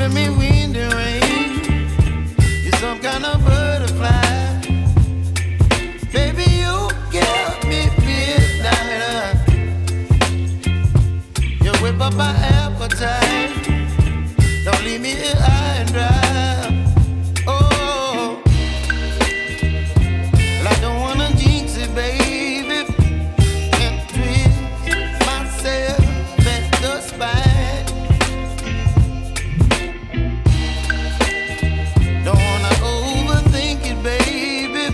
giving me wind and rain. You're some kind of butterfly. Baby, you give me midnight. You whip up my appetite. Don't leave me here high and dry. Oh, well, I don't wanna jinx it, baby, and twist myself at the spine. Don't wanna overthink it, baby.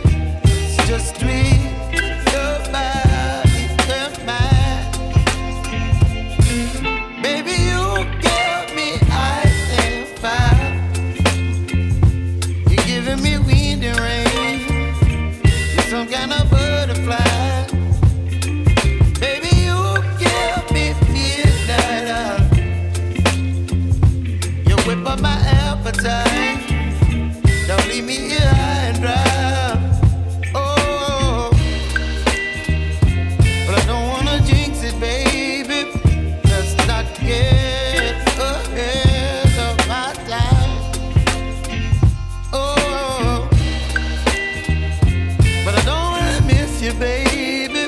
It's just twist your body and mine. Baby, you give me ice and fire. You're giving me wind and rain. You're some kind of butterfly. Baby, you give me midnight. You whip up my appetite. Don't leave me here high and dry. Oh, but I don't wanna jinx it, baby. Let's not get ahead of my time. Oh, but I don't wanna miss you, baby.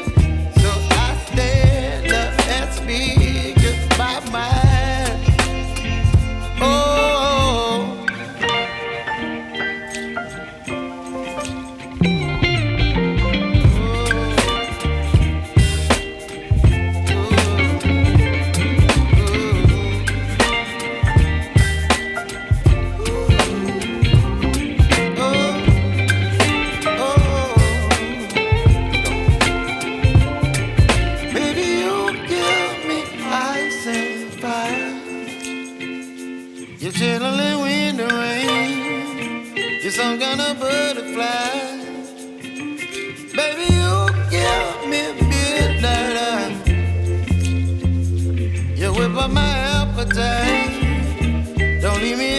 So I stand up and speak my mind. Oh. Baby, you give me ice and fire. You're chilling wind and rain. You're some kind of butterfly. Baby, you give me midnight. You whip up my appetite. Don't leave me